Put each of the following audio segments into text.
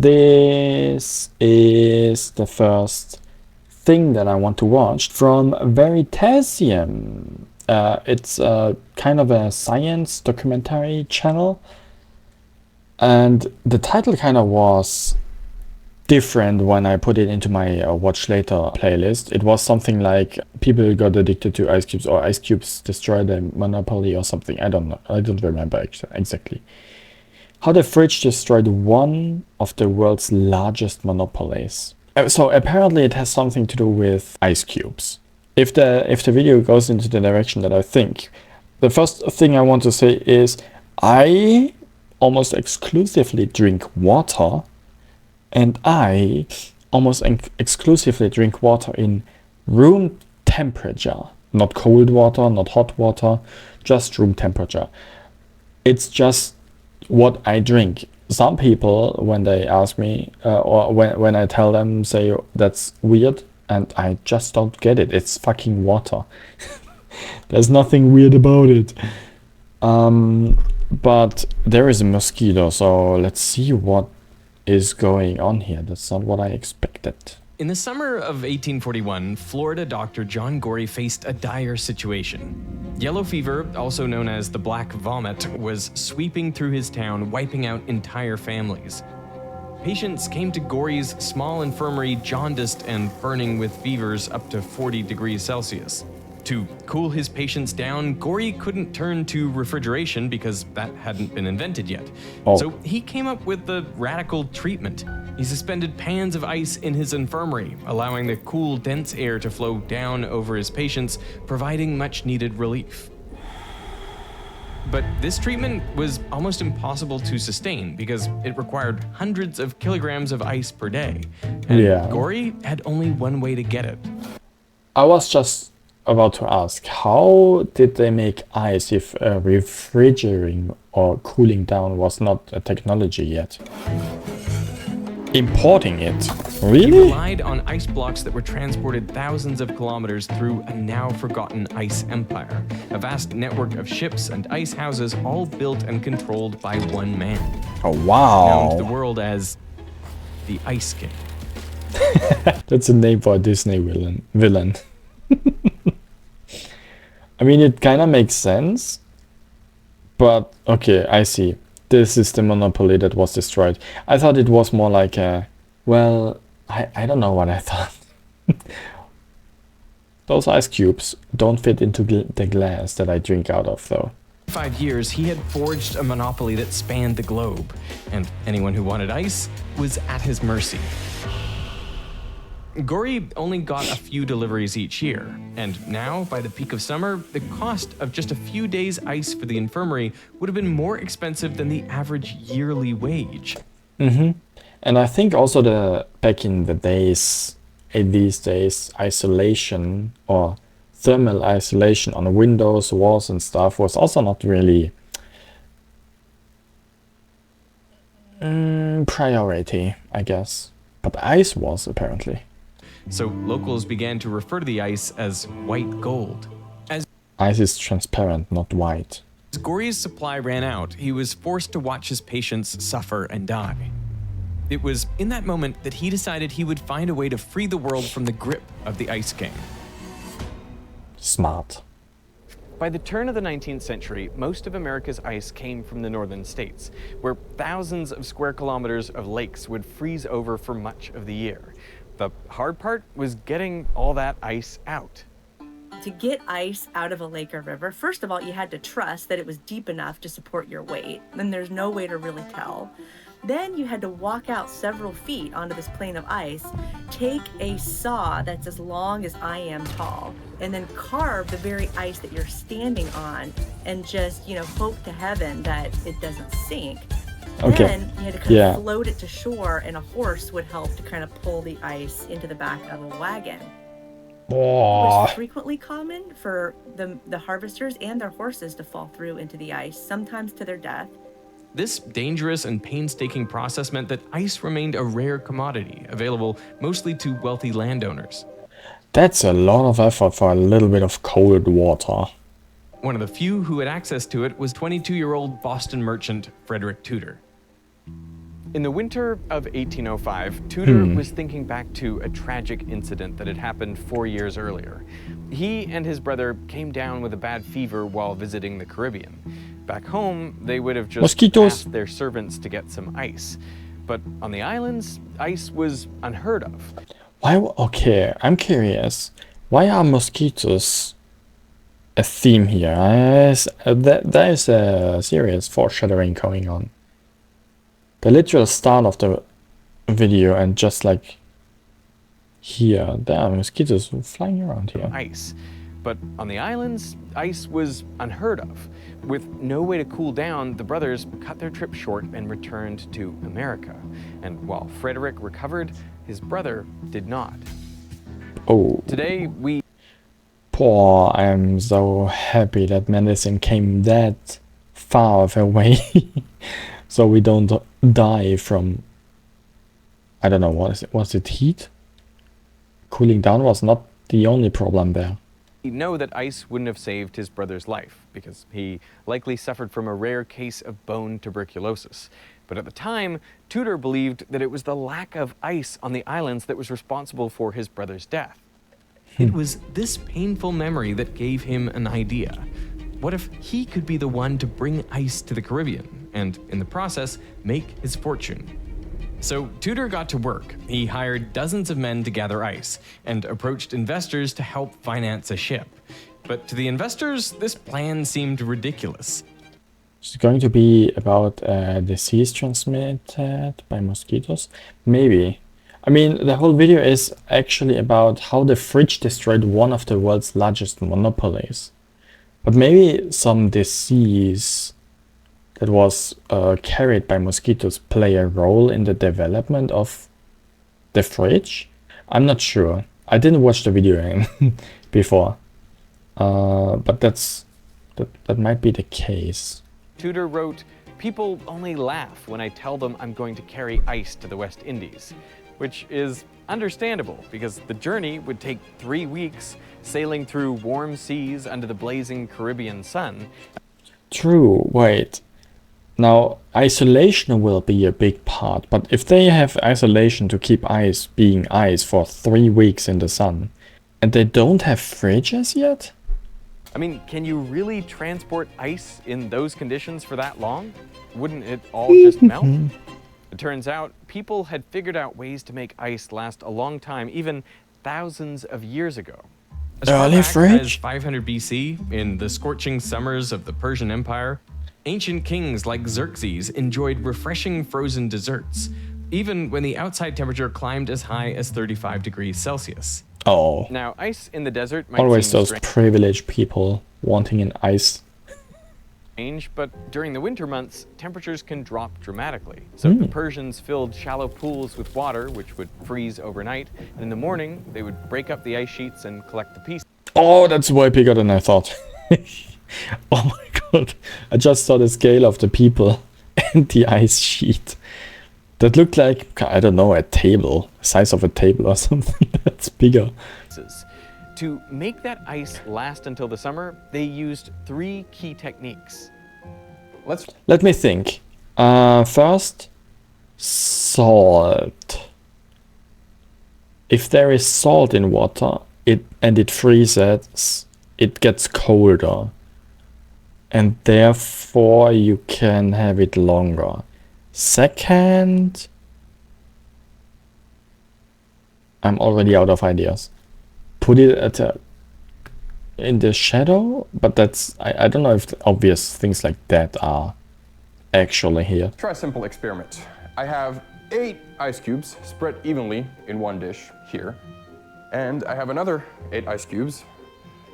This is the first thing that I want to watch from Veritasium. It's kind of a science documentary channel, and the title kind of was different when I put it into my watch later playlist. It was something like people got addicted to ice cubes, or ice cubes destroyed the monopoly, or something. I don't know. I don't remember exactly. How the fridge destroyed one of the world's largest monopolies. So apparently it has something to do with ice cubes. If the video goes into the direction that I think, the first thing I want to say is I almost exclusively drink water, and I almost exclusively drink water in room temperature. Not cold water, not hot water, just room temperature. It's just what I drink. Some people, when they ask me, or when I tell them, say that's weird, and I just don't get it. It's fucking water. There's nothing weird about it. But there is a mosquito, so let's see what is going on here. That's not what I expected. In the summer of 1841, Florida doctor John Gorey faced a dire situation. Yellow fever, also known as the Black Vomit, was sweeping through his town, wiping out entire families. Patients came to Gorey's small infirmary jaundiced and burning with fevers up to 40 degrees Celsius. To cool his patients down, Gorey couldn't turn to refrigeration because that hadn't been invented yet. So he came up with the radical treatment. He suspended pans of ice in his infirmary, allowing the cool, dense air to flow down over his patients, providing much-needed relief. But this treatment was almost impossible to sustain because it required hundreds of kilograms of ice per day. And Gorey had only one way to get it. I was just about to ask, how did they make ice if refrigerating or cooling down was not a technology yet? Importing it? Really? He relied on ice blocks that were transported thousands of kilometers through a now forgotten ice empire, a vast network of ships and ice houses all built and controlled by one man. Oh wow. Known to the world as the Ice King. That's a name for a Disney villain. I mean, it kind of makes sense, but okay, I see. This is the monopoly that was destroyed. I thought it was more like a, well, I don't know what I thought. Those ice cubes don't fit into the glass that I drink out of, though. 5 years, he had forged a monopoly that spanned the globe, and anyone who wanted ice was at his mercy. Gorey only got a few deliveries each year, and now, by the peak of summer, the cost of just a few days' ice for the infirmary would have been more expensive than the average yearly wage. And I think also back in these days, isolation or thermal isolation on windows, walls and stuff was also not really priority, I guess. But ice was, apparently. So locals began to refer to the ice as white gold. As ice is transparent, not white. As Gorey's supply ran out, he was forced to watch his patients suffer and die. It was in that moment that he decided he would find a way to free the world from the grip of the Ice King. Smart. By the turn of the 19th century, most of America's ice came from the northern states, where thousands of square kilometers of lakes would freeze over for much of the year. The hard part was getting all that ice out. To get ice out of a lake or river, first of all, you had to trust that it was deep enough to support your weight. Then there's no way to really tell. Then you had to walk out several feet onto this plane of ice, take a saw that's as long as I am tall, and then carve the very ice that you're standing on and just, hope to heaven that it doesn't sink. Okay. Then you had to kind of float it to shore, and a horse would help to kind of pull the ice into the back of a wagon. It was frequently common for the harvesters and their horses to fall through into the ice, sometimes to their death. This dangerous and painstaking process meant that ice remained a rare commodity, available mostly to wealthy landowners. That's a lot of effort for a little bit of cold water. One of the few who had access to it was 22-year-old Boston merchant Frederick Tudor. In the winter of 1805, Tudor was thinking back to a tragic incident that had happened 4 years earlier. He and his brother came down with a bad fever while visiting the Caribbean. Back home, they would have just Mosquitoes. asked their servants to get some ice. But on the islands, ice was unheard of. Why? Okay, I'm curious. Why are mosquitoes a theme here? There is a serious foreshadowing going on. The literal start of the video, and just like here, there are mosquitoes flying around here. Ice. But on the islands, ice was unheard of. With no way to cool down, the brothers cut their trip short and returned to America. And while Frederick recovered, his brother did not. Oh, Today, we poor! I'm so happy that medicine came that far away, so we don't die from. I don't know what is it. Was it heat? Cooling down was not the only problem there. know that ice wouldn't have saved his brother's life because he likely suffered from a rare case of bone tuberculosis. But at the time, Tudor believed that it was the lack of ice on the islands that was responsible for his brother's death. It was this painful memory that gave him an idea. What if he could be the one to bring ice to the Caribbean and, in the process, make his fortune? So Tudor got to work. He hired dozens of men to gather ice and approached investors to help finance a ship. But to the investors, this plan seemed ridiculous. It's going to be about disease transmitted by mosquitoes? Maybe. I mean, the whole video is actually about how the fridge destroyed one of the world's largest monopolies. But maybe some disease that was carried by mosquitoes play a role in the development of the fridge? I'm not sure. I didn't watch the video before. But that might be the case. Tudor wrote, "People only laugh when I tell them I'm going to carry ice to the West Indies," which is understandable because the journey would take 3 weeks, sailing through warm seas under the blazing Caribbean sun. True, wait. Now, isolation will be a big part, but if they have isolation to keep ice being ice for 3 weeks in the sun, and they don't have fridges yet? I mean, can you really transport ice in those conditions for that long? Wouldn't it all just melt? It turns out people had figured out ways to make ice last a long time, even thousands of years ago. As far Early back as fridge? 500 BC, in the scorching summers of the Persian Empire, ancient kings like Xerxes enjoyed refreshing frozen desserts, even when the outside temperature climbed as high as 35 degrees Celsius. Oh, Now, ice in the desert might always seem those privileged people wanting an ice. strange, but during the winter months, temperatures can drop dramatically. So the Persians filled shallow pools with water, which would freeze overnight, and in the morning, they would break up the ice sheets and collect the pieces. Oh, that's way bigger than I thought. Oh my god. I just saw the scale of the people and the ice sheet. That looked like, I don't know, a table. Size of a table or something. That's bigger. To make that ice last until the summer, they used 3 key techniques. Let me think. First, salt. If there is salt in water, it freezes, it gets colder. And therefore you can have it longer. Second, I'm already out of ideas. Put it in the shadow, but that's I don't know if the obvious things like that are actually here. Try a simple experiment. I have 8 ice cubes spread evenly in one dish here, and I have another 8 ice cubes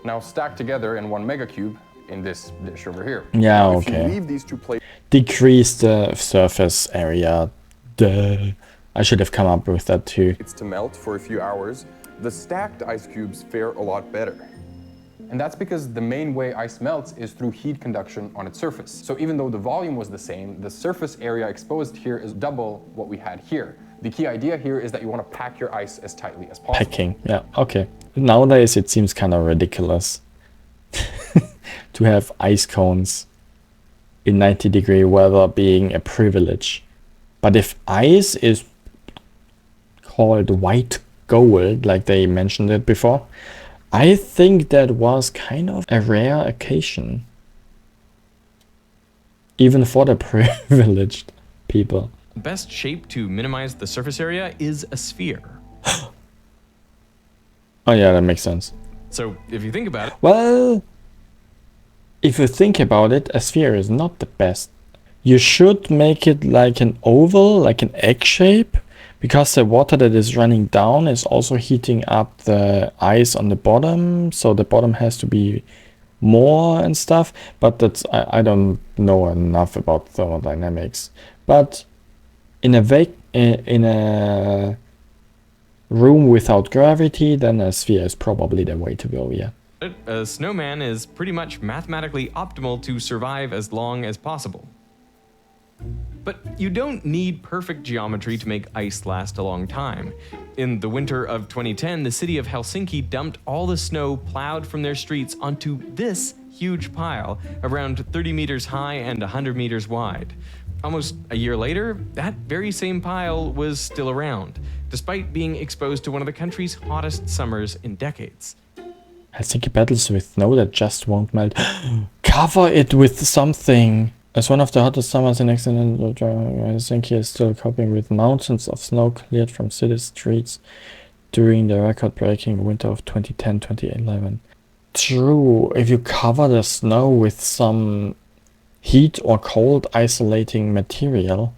now stacked together in one mega cube in this dish over here. Yeah, Now, okay. If you leave these 2 plates Decrease the surface area. Duh. I should have come up with that too. to melt for a few hours, the stacked ice cubes fare a lot better. And that's because the main way ice melts is through heat conduction on its surface. So even though the volume was the same, the surface area exposed here is double what we had here. The key idea here is that you want to pack your ice as tightly as possible. Packing, yeah, okay. Nowadays it seems kind of ridiculous to have ice cones in 90-degree weather being a privilege. But if ice is called white gold, like they mentioned it before, I think that was kind of a rare occasion. Even for the privileged people. The best shape to minimize the surface area is a sphere. Oh yeah, that makes sense. So if you think about it, Well, if you think about it, a sphere is not the best. You should make it like an oval, like an egg shape, because the water that is running down is also heating up the ice on the bottom, so the bottom has to be more and stuff. But that's I don't know enough about thermodynamics. But in a room without gravity, then a sphere is probably the way to go. Yeah. a snowman is pretty much mathematically optimal to survive as long as possible. But you don't need perfect geometry to make ice last a long time. In the winter of 2010, the city of Helsinki dumped all the snow plowed from their streets onto this huge pile, around 30 meters high and 100 meters wide. Almost a year later, that very same pile was still around, despite being exposed to one of the country's hottest summers in decades. Helsinki battles with snow that just won't melt. Cover it with something. As one of the hottest summers in excellent, Helsinki is still coping with mountains of snow cleared from city streets during the record-breaking winter of 2010-2011. True, if you cover the snow with some heat or cold isolating material,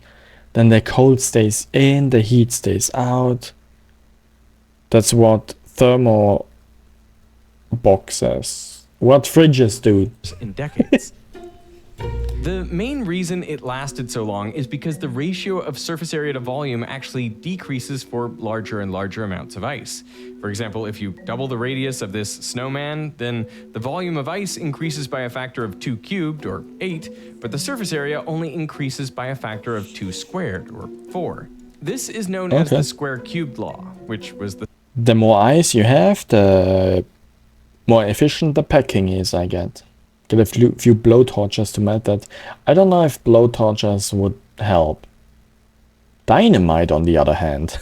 then the cold stays in, the heat stays out. That's what thermo boxes, what fridges do. In decades. The main reason it lasted so long is because the ratio of surface area to volume actually decreases for larger and larger amounts of ice. For example, if you double the radius of this snowman, then the volume of ice increases by a factor of 2 cubed, or 8, but the surface area only increases by a factor of 2 squared, or 4. This is known as the square cubed law, which was the more ice you have, the more efficient the packing is, I get. Get a few blowtorches to melt that. I don't know if blowtorches would help. Dynamite, on the other hand.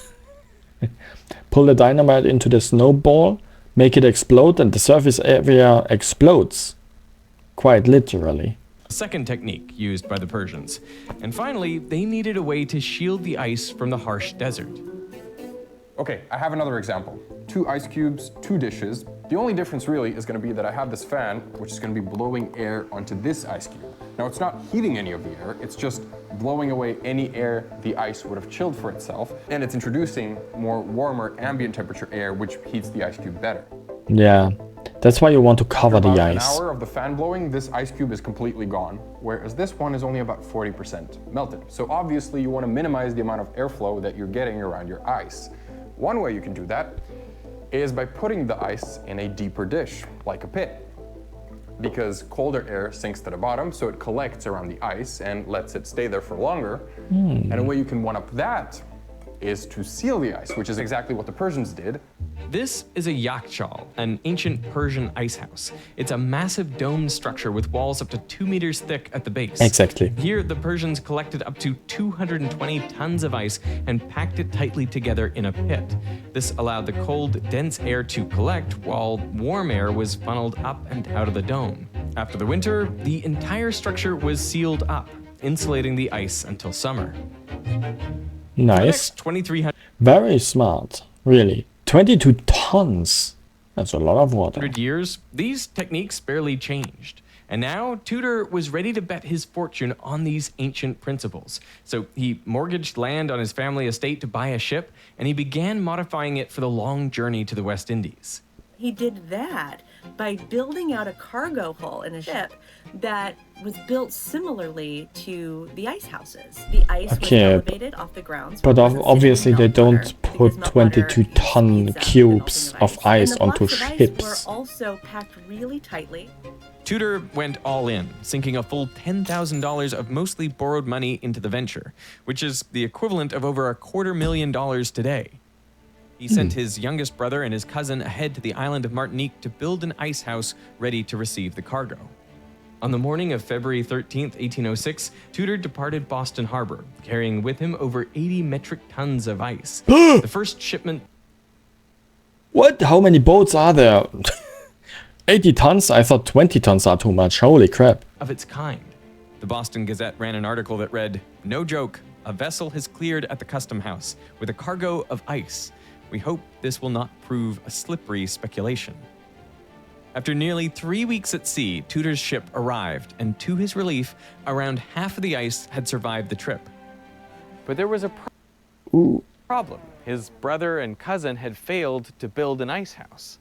Pull the dynamite into the snowball, make it explode, and the surface area explodes. Quite literally. the second technique used by the Persians. And finally, they needed a way to shield the ice from the harsh desert. Okay, I have another example. 2 ice cubes, 2 dishes. The only difference really is going to be that I have this fan, which is going to be blowing air onto this ice cube. Now it's not heating any of the air, it's just blowing away any air the ice would have chilled for itself, and it's introducing more warmer ambient temperature air, which heats the ice cube better. Yeah, that's why you want to cover the After ice. about an hour of the fan blowing, this ice cube is completely gone, whereas this one is only about 40% melted. So obviously you want to minimize the amount of airflow that you're getting around your ice. One way you can do that is by putting the ice in a deeper dish, like a pit. Because colder air sinks to the bottom, so it collects around the ice and lets it stay there for longer. And a way you can one-up that is to seal the ice, which is exactly what the Persians did. This is a yakhchal, an ancient Persian ice house. It's a massive domed structure with walls up to 2 meters thick at the base. Exactly. Here, the Persians collected up to 220 tons of ice and packed it tightly together in a pit. This allowed the cold, dense air to collect while warm air was funneled up and out of the dome. After the winter, the entire structure was sealed up, insulating the ice until summer. Nice. 2,300 Very smart, really. 22 tons. That's a lot of water. years, these techniques barely changed. And now, Tudor was ready to bet his fortune on these ancient principles. So he mortgaged land on his family estate to buy a ship, and he began modifying it for the long journey to the West Indies. He did that by building out a cargo hull in a ship that was built similarly to the ice houses. The ice was elevated off the ground. But obviously they don't put 22-ton cubes of ice onto ships. Were also packed really tightly. Tudor went all in, sinking a full $10,000 of mostly borrowed money into the venture, which is the equivalent of over $250,000 today. He sent his youngest brother and his cousin ahead to the island of Martinique to build an ice house ready to receive the cargo. On the morning of February 13th, 1806, Tudor departed Boston Harbor, carrying with him over 80 metric tons of ice. The first shipment What? How many boats are there? 80 tons? I thought 20 tons are too much. Holy crap. of its kind. The Boston Gazette ran an article that read, "No joke, a vessel has cleared at the custom house with a cargo of ice. We hope this will not prove a slippery speculation." After nearly 3 weeks at sea, Tudor's ship arrived, and to his relief, around half of the ice had survived the trip. But there was a problem. His brother and cousin had failed to build an ice house.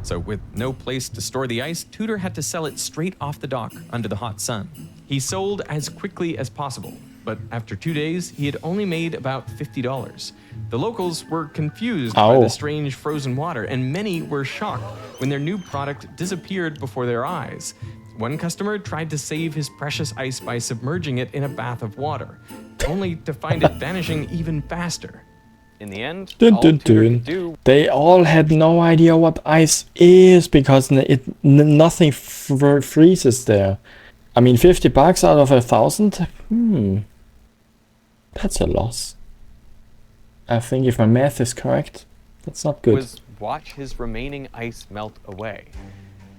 So with no place to store the ice, Tudor had to sell it straight off the dock under the hot sun. He sold as quickly as possible, but after 2 days, he had only made about $50. The locals were confused by the strange frozen water, and many were shocked when their new product disappeared before their eyes. One customer tried to save his precious ice by submerging it in a bath of water, only to find it vanishing even faster. In the end, Dun, all dun, Tudor dun. could do They all had no idea what ice is because nothing freezes there. I mean, $50 out of 1,000? That's a loss. I think if my math is correct, that's not good. was watch his remaining ice melt away.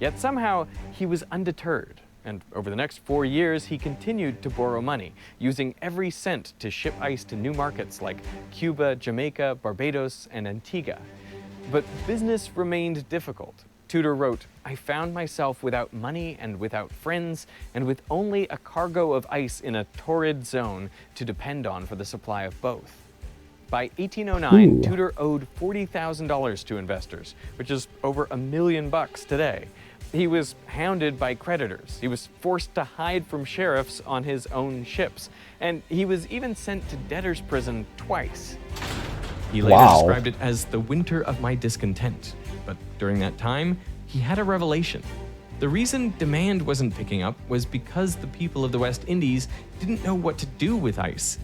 Yet somehow he was undeterred, and over the next 4 years he continued to borrow money, using every cent to ship ice to new markets like Cuba, Jamaica, Barbados, and Antigua. But business remained difficult. Tudor wrote, "I found myself without money and without friends, and with only a cargo of ice in a torrid zone to depend on for the supply of both." By 1809, Tudor owed $40,000 to investors, which is over $1 million today. He was hounded by creditors. He was forced to hide from sheriffs on his own ships, and he was even sent to debtor's prison twice. He later described it as the winter of my discontent. But during that time, he had a revelation. The reason demand wasn't picking up was because the people of the West Indies didn't know what to do with ice.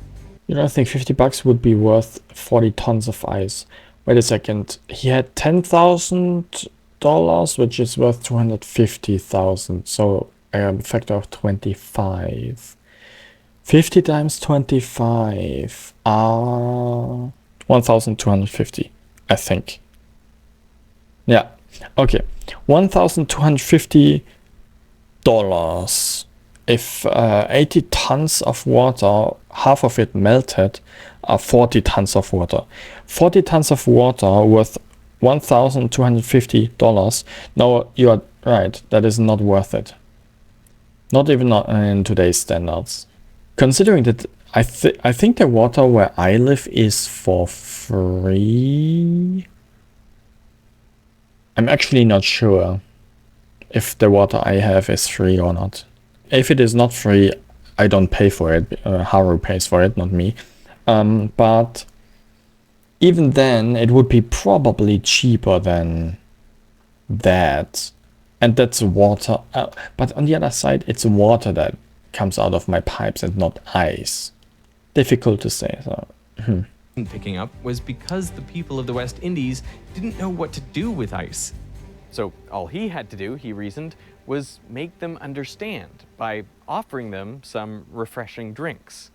You don't think $50 would be worth 40 tons of ice? Wait a second. He had $10,000, which is worth 250,000. So a factor of 25. 50 times 25 are 1,250, I think. Yeah. Okay. $1,250. If 80 tons of water, half of it melted, are 40 tons of water. 40 tons of water worth $1,250. No, you are right. That is not worth it. Not even in today's standards. Considering that I think the water where I live is for free. I'm actually not sure if the water I have is free or not. If it is not free, I don't pay for it. Haru pays for it, not me. But even then, it would be probably cheaper than that. And that's water. But on the other side, it's water that comes out of my pipes and not ice. Difficult to say. So. Picking up was because the people of the West Indies didn't know what to do with ice. So all he had to do, he reasoned, was make them understand by offering them some refreshing drinks.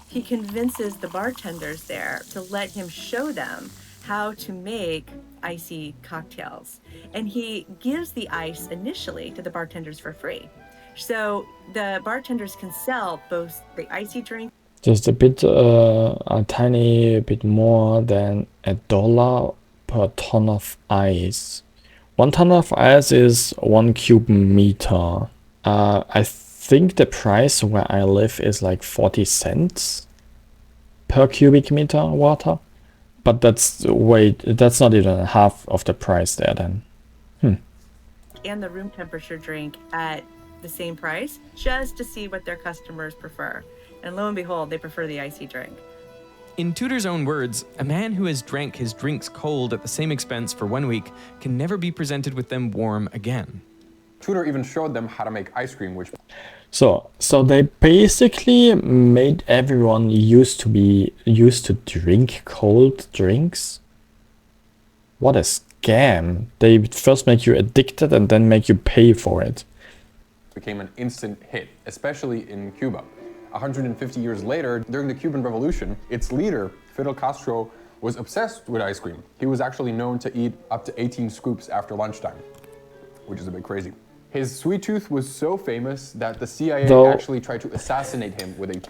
He convinces the bartenders there to let him show them how to make icy cocktails. And he gives the ice initially to the bartenders for free. So the bartenders can sell both the icy drink. Just a bit, a tiny bit more than $1 per ton of ice. 1 ton of ice is 1 cubic meter. I think the price where I live is like 40 cents per cubic meter water. But that's not even half of the price there then. And the room temperature drink at the same price, just to see what their customers prefer. And lo and behold, they prefer the icy drink. In Tudor's own words, a man who has drank his drinks cold at the same expense for 1 week can never be presented with them warm again. Tudor even showed them how to make ice cream, which... So they basically made everyone used to drink cold drinks. What a scam. They first make you addicted and then make you pay for it. became an instant hit, especially in Cuba. 150 years later, during the Cuban Revolution, its leader, Fidel Castro, was obsessed with ice cream. He was actually known to eat up to 18 scoops after lunchtime, which is a bit crazy. His sweet tooth was so famous that the CIA actually tried to assassinate him with a...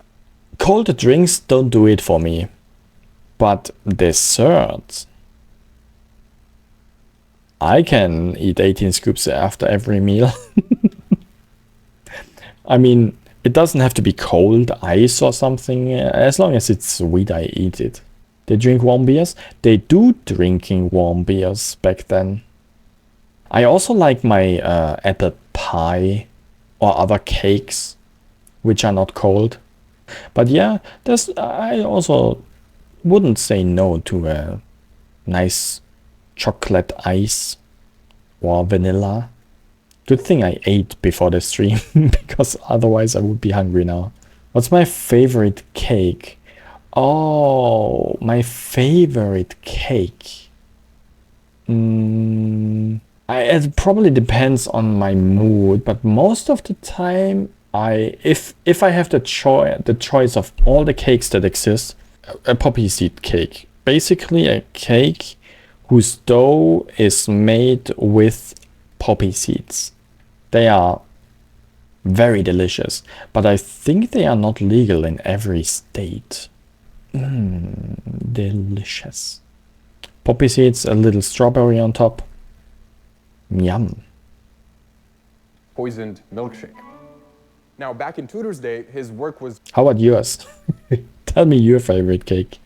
Cold drinks don't do it for me. But desserts... I can eat 18 scoops after every meal. I mean, it doesn't have to be cold ice or something. As long as it's sweet, I eat it. They drink warm beers? They do drinking warm beers back then. I also like my apple pie or other cakes, which are not cold. But yeah, I also wouldn't say no to a nice chocolate ice or vanilla. Good thing I ate before the stream, because otherwise I would be hungry now. What's my favorite cake? Oh, my favorite cake. It probably depends on my mood, but most of the time, if I have the choice of all the cakes that exist, a poppy seed cake. Basically a cake whose dough is made with poppy seeds. They are very delicious, but I think they are not legal in every state. Delicious. Poppy seeds, a little strawberry on top. Yum. poisoned milkshake. Now, back in Tudor's day, his work was... How about yours? Tell me your favorite cake.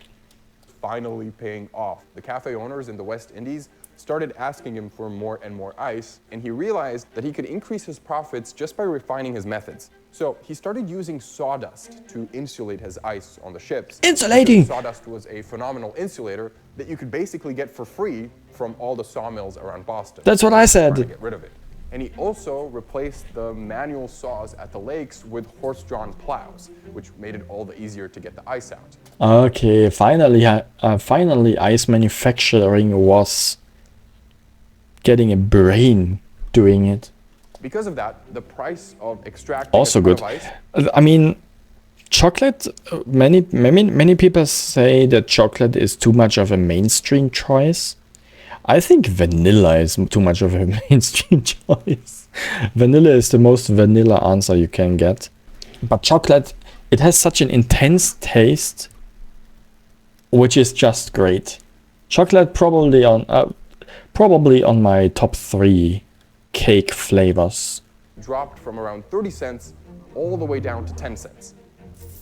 ...finally paying off. The cafe owners in the West Indies started asking him for more and more ice, and he realized that he could increase his profits just by refining his methods. So he started using sawdust to insulate his ice on the ships. Insulating! Sawdust was a phenomenal insulator that you could basically get for free from all the sawmills around Boston. That's what I said. To get rid of it. And he also replaced the manual saws at the lakes with horse-drawn plows, which made it all the easier to get the ice out. Okay, finally ice manufacturing was getting a brain doing it. Because of that, the price of extracting also a ton good. of ice... I mean, chocolate, many people say that chocolate is too much of a mainstream choice. I think vanilla is too much of a mainstream choice. Vanilla is the most vanilla answer you can get. But chocolate, it has such an intense taste, which is just great. Chocolate probably on my top 3 cake flavors. dropped from around 30 cents all the way down to 10 cents.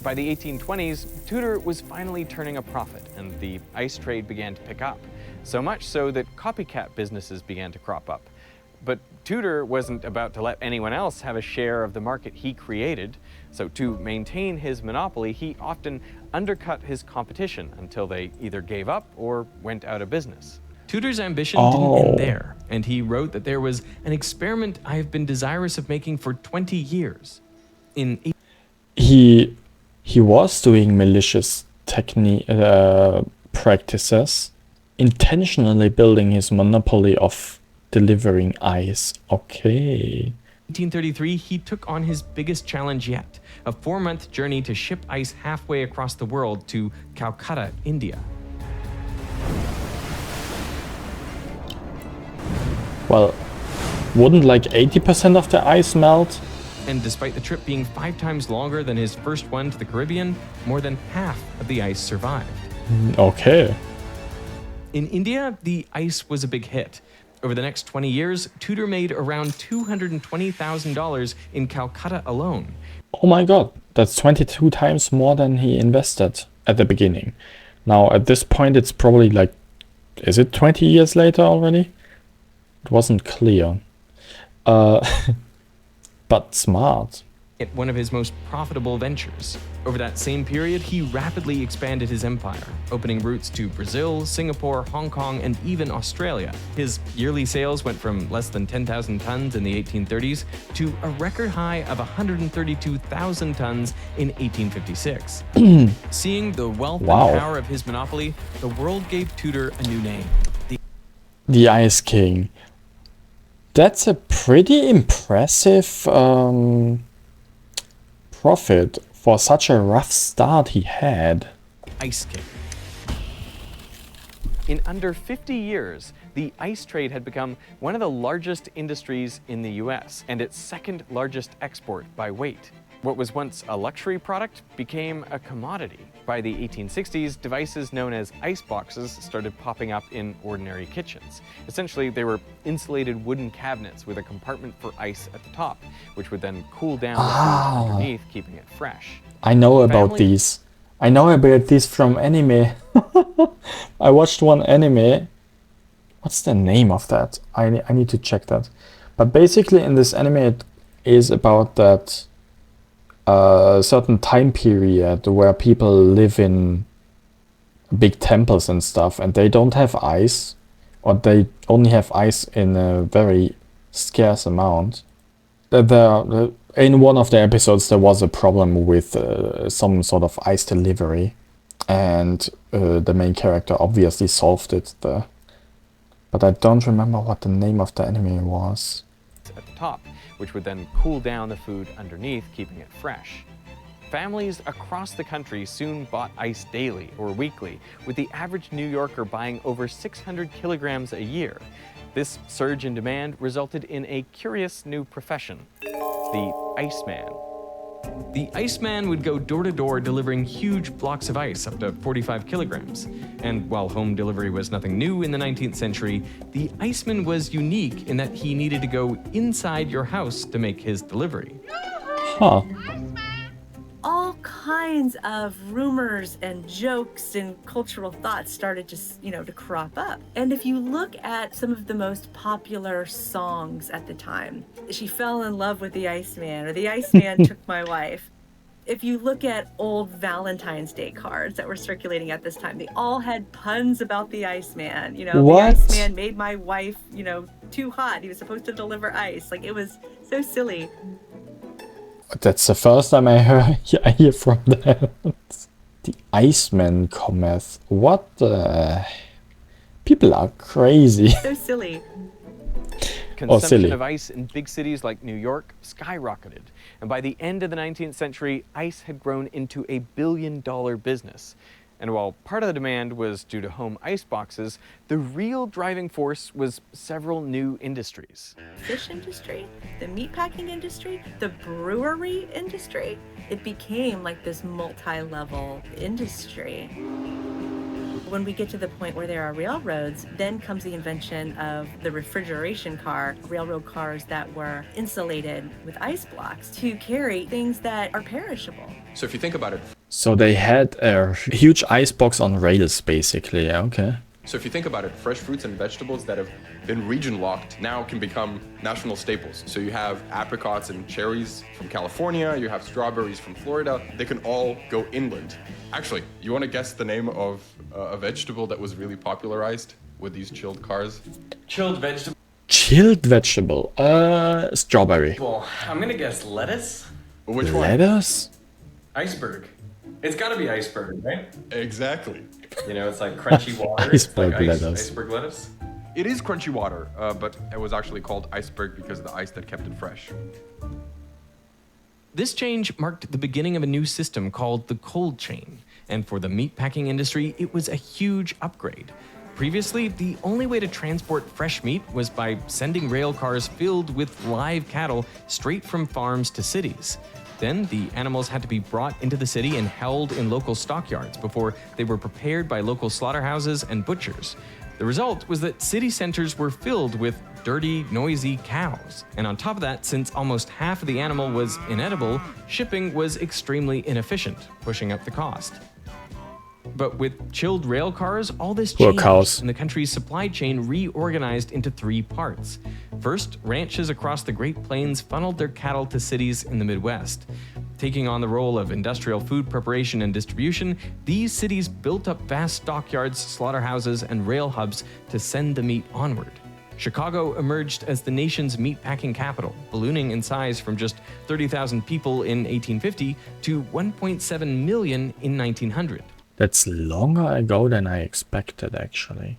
By the 1820s, Tudor was finally turning a profit, and the ice trade began to pick up. So much so that copycat businesses began to crop up. But Tudor wasn't about to let anyone else have a share of the market he created. So to maintain his monopoly, he often undercut his competition until they either gave up or went out of business. Tudor's ambition didn't end there, and he wrote that there was an experiment I have been desirous of making for 20 years. He was doing malicious practices, intentionally building his monopoly of delivering ice. Okay. 1833, he took on his biggest challenge yet, a 4-month journey to ship ice halfway across the world to Calcutta, India. Well, wouldn't like 80% of the ice melt? And despite the trip being 5 times longer than his first one to the Caribbean, more than half of the ice survived. Okay. In India, the ice was a big hit. Over the next 20 years, Tudor made around $220,000 in Calcutta alone. Oh my god, that's 22 times more than he invested at the beginning. Now, at this point, it's probably like, is it 20 years later already? It wasn't clear. But smart. One of his most profitable ventures. Over that same period, he rapidly expanded his empire, opening routes to Brazil, Singapore, Hong Kong, and even Australia. His yearly sales went from less than 10,000 tons in the 1830s to a record high of 132,000 tons in 1856. Seeing the wealth and power of his monopoly, the world gave Tudor a new name. The Ice King. That's a pretty impressive profit for such a rough start he had. Ice King. In under 50 years, the ice trade had become one of the largest industries in the US and its second largest export by weight. What was once a luxury product became a commodity. By the 1860s, devices known as ice boxes started popping up in ordinary kitchens. Essentially, they were insulated wooden cabinets with a compartment for ice at the top, which would then cool down the food underneath, keeping it fresh. I know about these. I know about these from anime. I watched one anime. What's the name of that? I need to check that. But basically in this anime it is about that certain time period where people live in big temples and stuff and they don't have ice, or they only have ice in a very scarce amount. In one of the episodes there was a problem with some sort of ice delivery, and the main character obviously solved it there. But I don't remember what the name of the anime was. At the top, which would then cool down the food underneath, keeping it fresh. Families across the country soon bought ice daily or weekly, with the average New Yorker buying over 600 kilograms a year. This surge in demand resulted in a curious new profession, the Iceman. The Iceman would go door to door delivering huge blocks of ice up to 45 kilograms. And while home delivery was nothing new in the 19th century, the Iceman was unique in that he needed to go inside your house to make his delivery. Huh. All kinds of rumors and jokes and cultural thoughts started to crop up. And if you look at some of the most popular songs at the time, She Fell in Love with the Iceman, or The Iceman Took My Wife. If you look at old Valentine's Day cards that were circulating at this time, they all had puns about the Iceman. What? The Iceman made my wife, too hot. He was supposed to deliver ice. Like, it was so silly. That's the first time I hear from that. The Iceman cometh. What the... People are crazy. So silly. Consumption of ice in big cities like New York skyrocketed. And by the end of the 19th century, ice had grown into a billion-dollar business. And while part of the demand was due to home ice boxes, the real driving force was several new industries. Fish industry, the meatpacking industry, the brewery industry. It became like this multi-level industry. When we get to the point where there are railroads, then comes the invention of the refrigeration car, railroad cars that were insulated with ice blocks to carry things that are perishable. So if you think about it, So they had a huge icebox on rails, basically. Okay. fresh fruits and vegetables that have been region locked now can become national staples. So you have apricots and cherries from California, you have strawberries from Florida. They can all go inland. Actually, you want to guess the name of a vegetable that was really popularized with these chilled cars? Chilled vegetable. Chilled vegetable. Strawberry. Well, I'm gonna guess lettuce? Which one? Lettuce? Iceberg. It's gotta be iceberg, right? Exactly. It's like crunchy water. Iceberg like lettuce. Iceberg lettuce. It is crunchy water, but it was actually called iceberg because of the ice that kept it fresh. This change marked the beginning of a new system called the cold chain, and for the meatpacking industry, it was a huge upgrade. Previously, the only way to transport fresh meat was by sending rail cars filled with live cattle straight from farms to cities. Then the animals had to be brought into the city and held in local stockyards before they were prepared by local slaughterhouses and butchers. The result was that city centers were filled with dirty, noisy cows. And on top of that, since almost half of the animal was inedible, shipping was extremely inefficient, pushing up the cost. But with chilled rail cars, all this Poor changed, cows. and the country's supply chain reorganized into three parts. First, ranches across the Great Plains funneled their cattle to cities in the Midwest. Taking on the role of industrial food preparation and distribution, these cities built up vast stockyards, slaughterhouses, and rail hubs to send the meat onward. Chicago emerged as the nation's meatpacking capital, ballooning in size from just 30,000 people in 1850 to 1.7 million in 1900. That's longer ago than I expected, actually.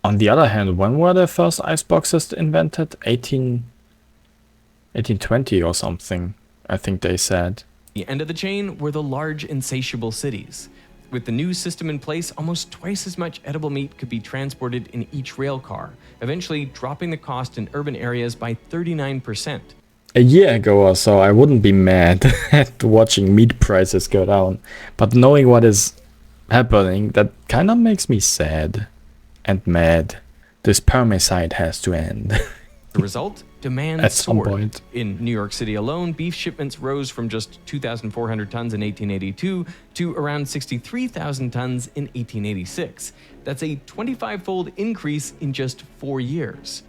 On the other hand, when were the first ice boxes invented? 1820 or something, I think they said. The end of the chain were the large, insatiable cities. With the new system in place, almost twice as much edible meat could be transported in each rail car, eventually dropping the cost in urban areas by 39%. A year ago or so, I wouldn't be mad at watching meat prices go down. But knowing what is happening, that kind of makes me sad and mad. This parmicide has to end. The result? Demand At some soared. point. In New York City alone, beef shipments rose from just 2,400 tons in 1882 to around 63,000 tons in 1886. That's a 25-fold increase in just 4 years.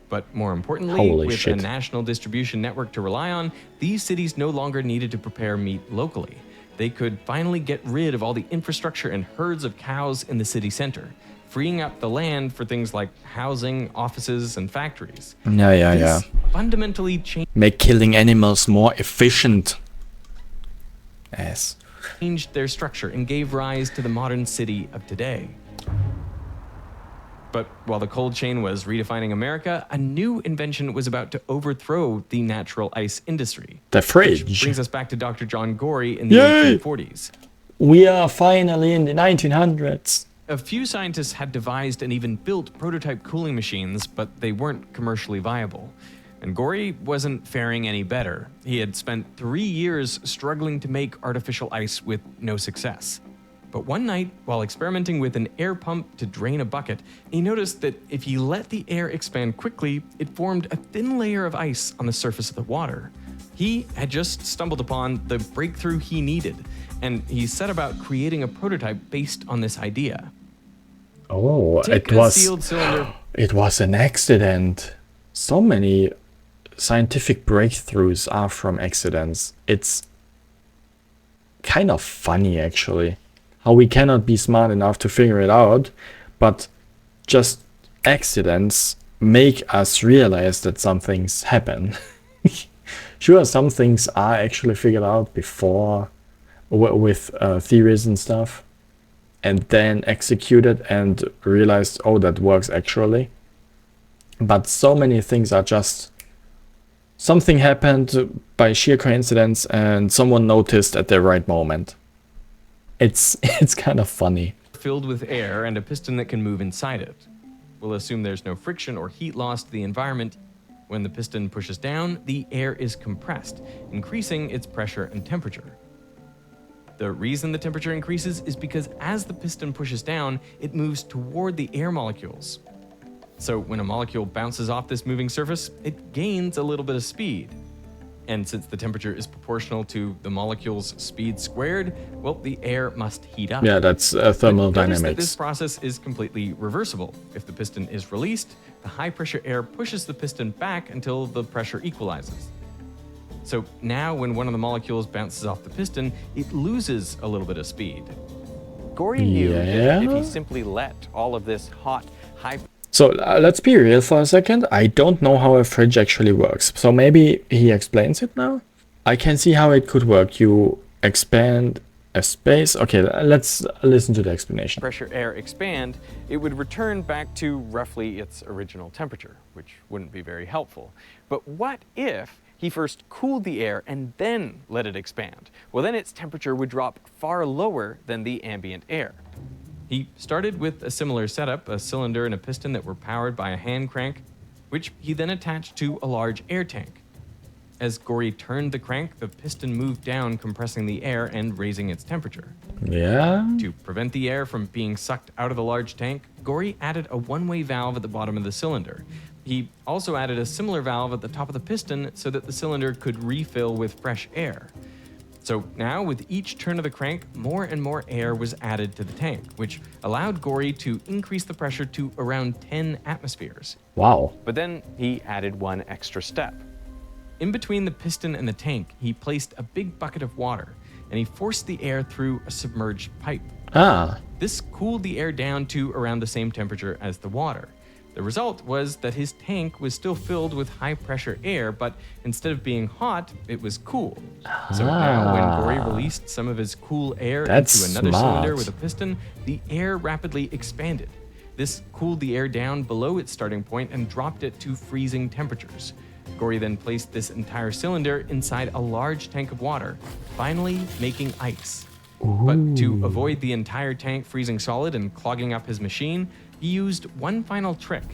But more importantly, Holy with shit. a national distribution network to rely on, these cities no longer needed to prepare meat locally. They could finally get rid of all the infrastructure and herds of cows in the city center, freeing up the land for things like housing, offices, and factories. Yeah. This fundamentally Make killing animals more efficient. Yes. changed their structure and gave rise to the modern city of today. But while the cold chain was redefining America, a new invention was about to overthrow the natural ice industry. The Which fridge. brings us back to Dr. John Gorey in the Yay! 1840s. We are finally in the 1900s. A few scientists had devised and even built prototype cooling machines, but they weren't commercially viable. And Gorey wasn't faring any better. He had spent 3 years struggling to make artificial ice with no success. But one night, while experimenting with an air pump to drain a bucket, he noticed that if he let the air expand quickly, it formed a thin layer of ice on the surface of the water. He had just stumbled upon the breakthrough he needed, and he set about creating a prototype based on this idea. Oh, Take it a was sealed cylinder. it was an accident. So many scientific breakthroughs are from accidents. It's kind of funny actually. How we cannot be smart enough to figure it out, but just accidents make us realize that some things happen. Sure, some things are actually figured out before with theories and stuff, and then executed and realized, oh, that works actually. But so many things are just something happened by sheer coincidence and someone noticed at the right moment. It's kind of funny. Filled with air and a piston that can move inside it. We'll assume there's no friction or heat loss to the environment. When the piston pushes down, the air is compressed, increasing its pressure and temperature. The reason the temperature increases is because as the piston pushes down, it moves toward the air molecules. So when a molecule bounces off this moving surface, it gains a little bit of speed. And since the temperature is proportional to the molecule's speed squared, well, the air must heat up. Yeah, that's But notice that thermodynamics. this process is completely reversible. If the piston is released, the high pressure air pushes the piston back until the pressure equalizes. So now when one of the molecules bounces off the piston, it loses a little bit of speed. Gorey knew that if Yeah? he simply let all of this hot, high So let's be real for a second. I don't know how a fridge actually works. So maybe he explains it now? I can see how it could work. You expand a space. Okay, let's listen to the explanation. pressure air expand, it would return back to roughly its original temperature, which wouldn't be very helpful. But what if he first cooled the air and then let it expand? Well, then its temperature would drop far lower than the ambient air. He started with a similar setup, a cylinder and a piston that were powered by a hand crank, which he then attached to a large air tank. As Gorey turned the crank, the piston moved down, compressing the air and raising its temperature. Yeah? To prevent the air from being sucked out of the large tank, Gorey added a one-way valve at the bottom of the cylinder. He also added a similar valve at the top of the piston so that the cylinder could refill with fresh air. So now, with each turn of the crank, more and more air was added to the tank, which allowed Gorey to increase the pressure to around 10 atmospheres. Wow. But then he added one extra step. In between the piston and the tank, he placed a big bucket of water, and he forced the air through a submerged pipe. Ah, This cooled the air down to around the same temperature as the water. The result was that his tank was still filled with high-pressure air, but instead of being hot, it was cool. So now, when Gorey released some of his cool air That's into another smart. cylinder with a piston, the air rapidly expanded. This cooled the air down below its starting point and dropped it to freezing temperatures. Gory then placed this entire cylinder inside a large tank of water, finally making ice. But to avoid the entire tank freezing solid and clogging up his machine, he used one final trick.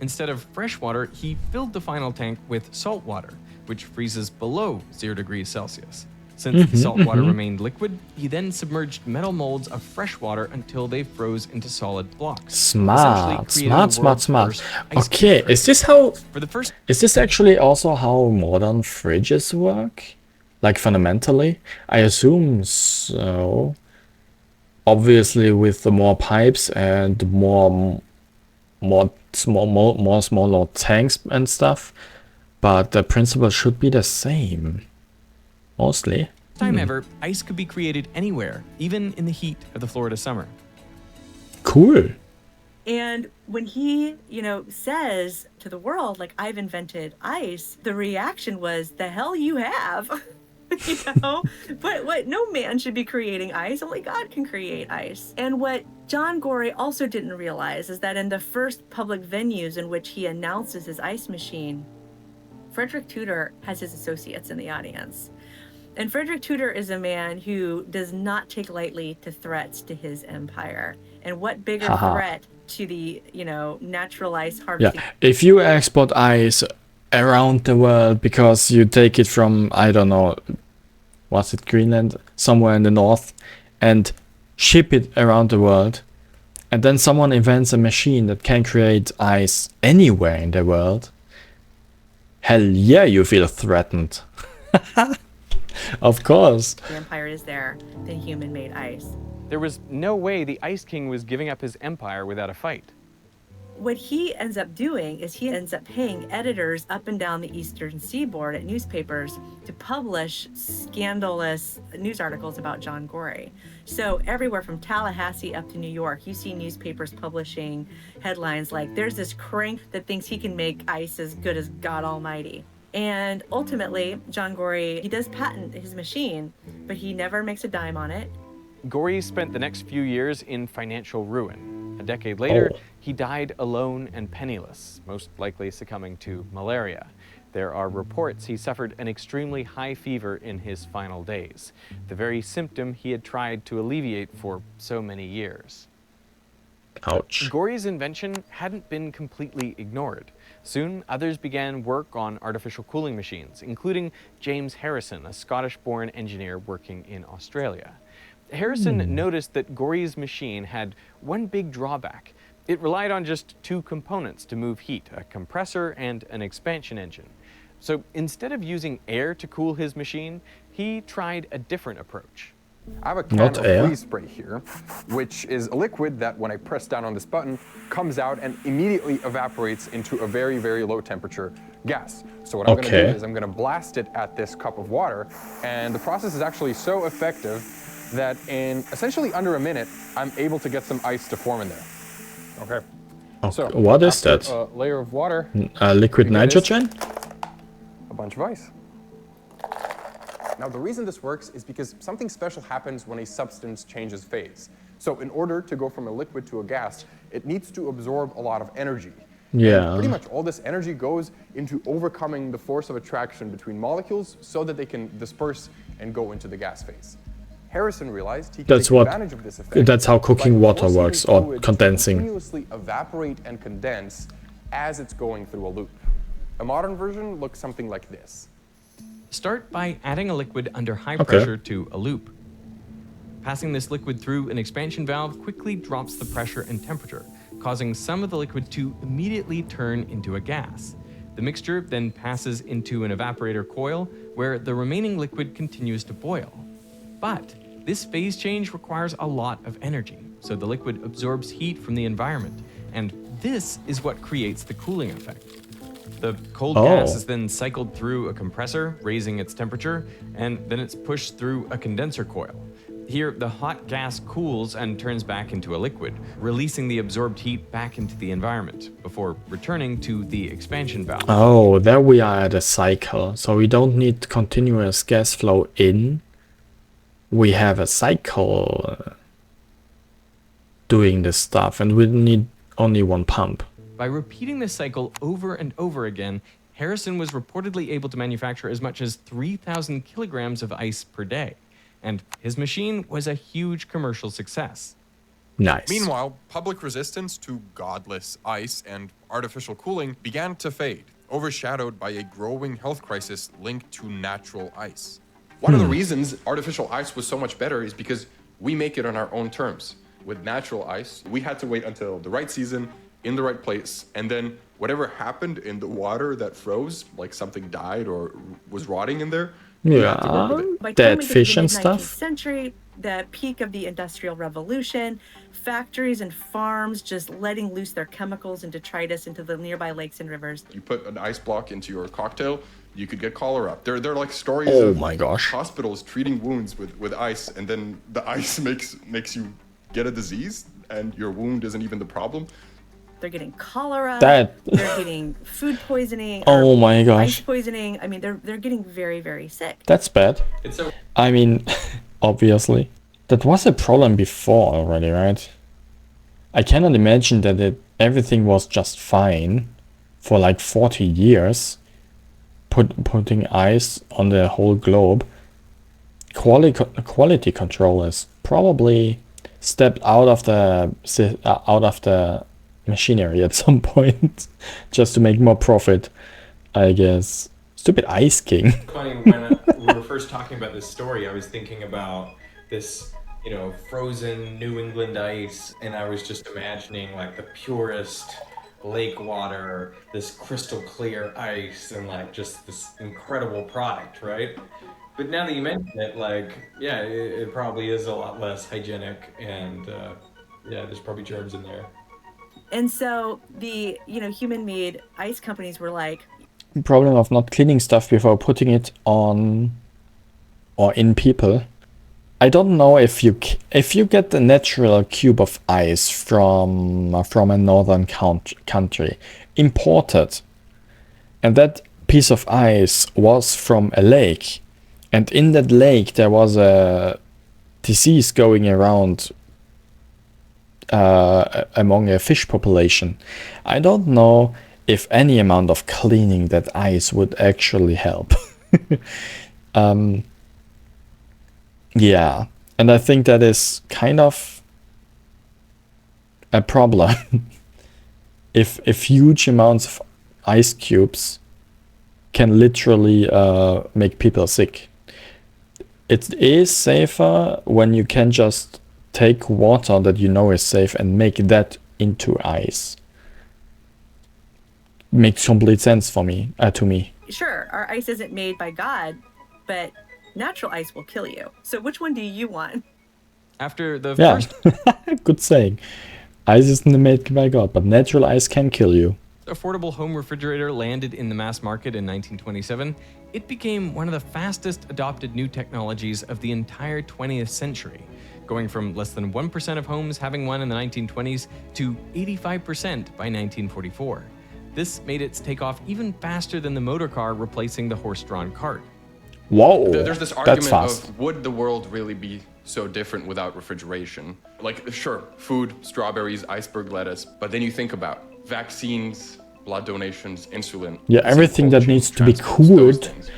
Instead of fresh water, he filled the final tank with salt water, which freezes below 0 degrees Celsius. Since the salt water remained liquid, he then submerged metal molds of fresh water until they froze into solid blocks. Smart, essentially creating the world's first ice Okay, cream. is this how? For the first Is this actually also how modern fridges work? Like fundamentally? I assume so. Obviously, with the more pipes and more smaller tanks and stuff, but the principle should be the same. Mostly. time ever, ice could be created anywhere, even in the heat of the Florida summer. Cool. And when he, says to the world, like, I've invented ice, the reaction was, the hell you have. But what no man should be creating ice, only God can create ice. And what John Gory also didn't realize is that in the first public venues in which he announces his ice machine, Frederick Tudor has his associates in the audience. And Frederick Tudor is a man who does not take lightly to threats to his empire. And what bigger threat to the, natural ice harvesting? Yeah, if you export ice around the world because you take it from, I don't know, was it Greenland, somewhere in the north, and ship it around the world, and then someone invents a machine that can create ice anywhere in the world, hell yeah, you feel threatened. Of course. The empire is there, the human-made ice. There was no way the Ice King was giving up his empire without a fight. What he ends up doing is he ends up paying editors up and down the eastern seaboard at newspapers to publish scandalous news articles about John Gory. So everywhere from Tallahassee up to New York, you see newspapers publishing headlines like, there's this crank that thinks he can make ice as good as God Almighty. And ultimately, John Gory, he does patent his machine, but he never makes a dime on it. Gory spent the next few years in financial ruin. A decade later, he died alone and penniless, most likely succumbing to malaria. There are reports he suffered an extremely high fever in his final days, the very symptom he had tried to alleviate for so many years. Ouch. Gory's invention hadn't been completely ignored. Soon, others began work on artificial cooling machines, including James Harrison, a Scottish-born engineer working in Australia. Harrison noticed that Gory's machine had one big drawback. It relied on just two components to move heat, a compressor and an expansion engine. So instead of using air to cool his machine, he tried a different approach. I have a can Not of air. freeze spray here, which is a liquid that when I press down on this button, comes out and immediately evaporates into a very, very low temperature gas. So what I'm going to do is I'm going to blast it at this cup of water, and the process is actually so effective that in essentially under a minute, I'm able to get some ice to form in there. Okay. So What is after that? a layer of water, Liquid you get this. nitrogen? A bunch of ice. Now, the reason this works is because something special happens when a substance changes phase. So in order to go from a liquid to a gas, it needs to absorb a lot of energy. Yeah. And pretty much all this energy goes into overcoming the force of attraction between molecules so that they can disperse and go into the gas phase. Harrison realized he could take advantage of this effect. That's how cooking by water forcing works, the or fluid to condensing. continuously evaporate and condense as it's going through a loop. A modern version looks something like this. Start by adding a liquid under high pressure to a loop. Passing this liquid through an expansion valve quickly drops the pressure and temperature, causing some of the liquid to immediately turn into a gas. The mixture then passes into an evaporator coil where the remaining liquid continues to boil. But this phase change requires a lot of energy, so the liquid absorbs heat from the environment, and this is what creates the cooling effect. The cold gas is then cycled through a compressor, raising its temperature, and then it's pushed through a condenser coil. Here, the hot gas cools and turns back into a liquid, releasing the absorbed heat back into the environment before returning to the expansion valve. Oh, there we are at a cycle. So we don't need continuous gas flow in. We have a cycle doing this stuff, and we need only one pump. By repeating this cycle over and over again, Harrison was reportedly able to manufacture as much as 3,000 kilograms of ice per day, and his machine was a huge commercial success. Nice. Meanwhile, public resistance to godless ice and artificial cooling began to fade, overshadowed by a growing health crisis linked to natural ice. One of the reasons artificial ice was so much better is because we make it on our own terms. With natural ice, we had to wait until the right season, in the right place, and then whatever happened in the water that froze, like something died or was rotting in there, we had to work with it. By the time Dead we get to fish the and mid-19th stuff. century, the peak of the Industrial Revolution, factories and farms just letting loose their chemicals and detritus into the nearby lakes and rivers. You put an ice block into your cocktail, you could get cholera. There are like stories Oh of my gosh. hospitals treating wounds with ice, and then the ice makes you get a disease, and your wound isn't even the problem. They're getting cholera. That- They're getting food poisoning. Oh or my gosh. Ice poisoning. I mean, they're getting very, very sick. That's bad. It's so I mean, obviously. That was a problem before already, right? I cannot imagine that everything was just fine for like 40 years. Putting ice on the whole globe. Quality control is probably stepped out of the machinery at some point just to make more profit, I guess. Stupid Ice King. Funny, when we were first talking about this story, I was thinking about this, frozen New England ice, and I was just imagining like the purest lake water, this crystal clear ice, and like just this incredible product, right? But now that you mention it, it probably is a lot less hygienic, and there's probably germs in there. And so the, human-made ice companies were like, Problem of not cleaning stuff before putting it on or in people. I don't know if you get the natural cube of ice from a northern country imported, and that piece of ice was from a lake, and in that lake there was a disease going around among a fish population. I don't know if any amount of cleaning that ice would actually help. Yeah, and I think that is kind of a problem. if huge amounts of ice cubes can literally make people sick. It is safer when you can just take water that you know is safe and make that into ice. Makes complete sense for me, to me. sure, our ice isn't made by God, but natural ice will kill you. So which one do you want? after the Yeah, first good saying. Ice isn't made by God, but natural ice can kill you. affordable home refrigerator landed in the mass market in 1927, it became one of the fastest adopted new technologies of the entire 20th century, going from less than 1% of homes having one in the 1920s to 85% by 1944. This made its takeoff even faster than the motor car replacing the horse-drawn cart. Whoa, There's this that's argument fast. of, would the world really be so different without refrigeration? Like, sure, food, strawberries, iceberg lettuce, but then you think about vaccines, blood donations, insulin. Yeah, some everything cold that chain needs to be transports, those cooled. things.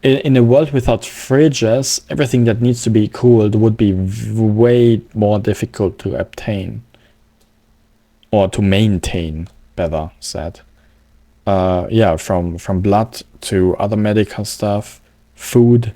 In a world without fridges, everything that needs to be cooled would be way more difficult to obtain. Or to maintain, better said. Yeah, from blood to other medical stuff, food.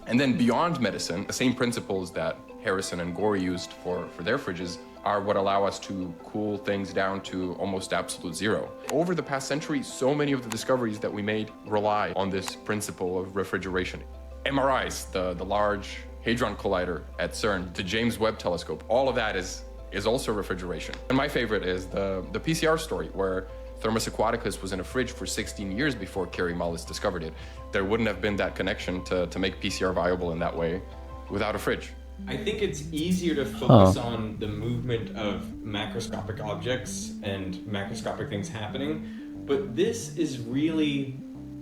And then beyond medicine, the same principles that Harrison and Gorey used for their fridges are what allow us to cool things down to almost absolute zero. Over the past century, so many of the discoveries that we made rely on this principle of refrigeration. MRIs, the Large Hadron Collider at CERN, the James Webb Telescope, all of that is also refrigeration. And my favorite is the PCR story, where Thermus Aquaticus was in a fridge for 16 years before Kary Mullis discovered it. There wouldn't have been that connection to make PCR viable in that way without a fridge. I think it's easier to focus on the movement of macroscopic objects and macroscopic things happening, but this is really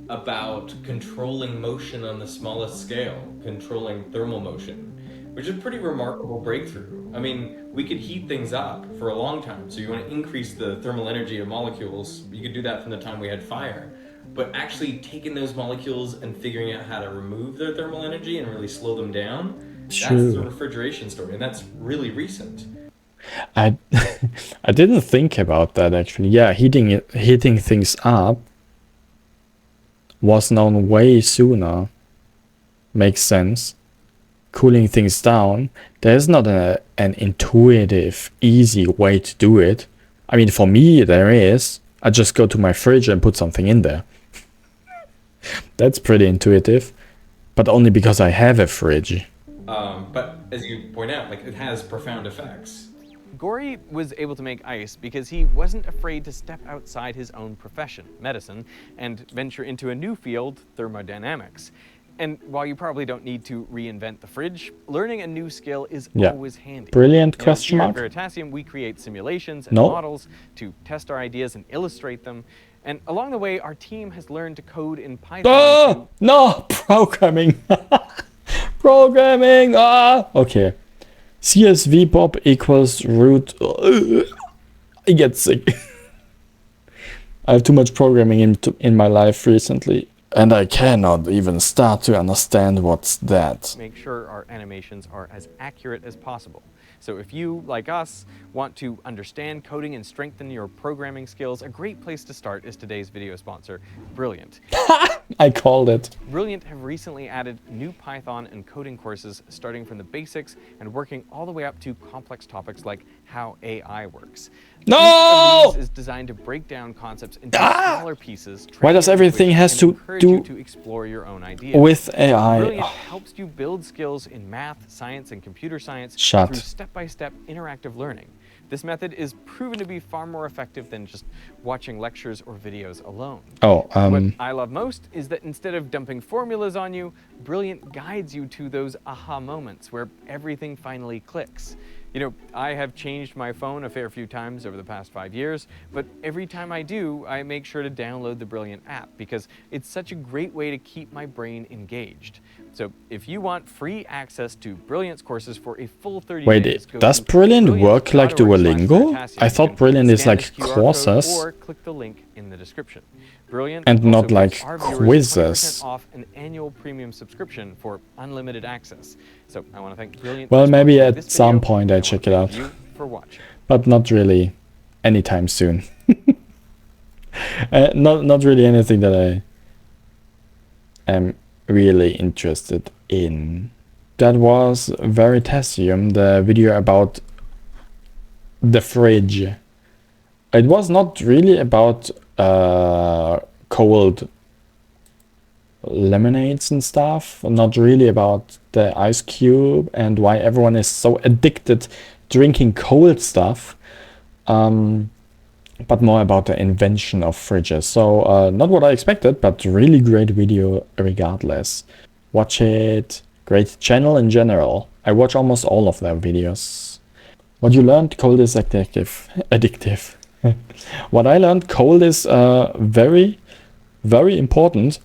about controlling motion on the smallest scale, controlling thermal motion. which is a pretty remarkable breakthrough. I mean, we could heat things up for a long time. So you want to increase the thermal energy of molecules. You could do that from the time we had fire. But actually taking those molecules and figuring out how to remove their thermal energy and really slow them down, that's the refrigeration story. And that's really recent. I I didn't think about that actually. Yeah, heating things up was known way sooner. Makes sense. Cooling things down, there's not an intuitive, easy way to do it. I mean, for me, there is. I just go to my fridge and put something in there. That's pretty intuitive, but only because I have a fridge. But as you point out, like, it has profound effects. Gori was able to make ice because he wasn't afraid to step outside his own profession, medicine, and venture into a new field, thermodynamics. And while you probably don't need to reinvent the fridge, learning a new skill is always handy. Brilliant Now, question here mark. At Veritasium, we create simulations and No. models to test our ideas and illustrate them. And along the way, our team has learned to code in Python. Oh, no, programming. Programming. Okay. CSV Bob equals root. I get sick. I have too much programming in my life recently, and I cannot even start to understand what's that. Make sure our animations are as accurate as possible. So if you, like us, want to understand coding and strengthen your programming skills, a great place to start is today's video sponsor, Brilliant. I called it. Brilliant have recently added new Python and coding courses starting from the basics and working all the way up to complex topics like how AI works. No! Each of these is designed to break down concepts into smaller pieces. Why does everything has to do you to explore your own ideas? with AI? Brilliant helps you build skills in math, science, and computer science Shut. through step-by-step interactive learning. This method is proven to be far more effective than just watching lectures or videos alone. Oh, What I love most is that instead of dumping formulas on you, Brilliant guides you to those aha moments where everything finally clicks. You know, I have changed my phone a fair few times over the past 5 years, but every time I do, I make sure to download the Brilliant app because it's such a great way to keep my brain engaged. So if you want free access to Brilliant's courses for a full 30 days, go does to Brilliant work like Duolingo? brilliant.org/Veritasium. I You thought can Brilliant is scan like this QR code courses. or click the link in the description. Brilliant And also not gives like our viewers quizzes. 20% off an annual premium subscription for unlimited access. So I want to thank Brilliant. Well, for maybe sponsoring at this some video, point and I want check to it thank out. you for watching. But not really anytime soon. Not really anything that I am really interested in. That was Veritasium, the video about the fridge. It was not really about cold lemonades and stuff, not really about the ice cube and why everyone is so addicted drinking cold stuff, but more about the invention of fridges. So not what I expected, but really great video regardless. Watch it. Great channel in general. I watch almost all of their videos. What you learned, cold is addictive. What I learned, cold is very, very important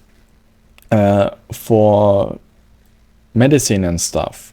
for medicine and stuff.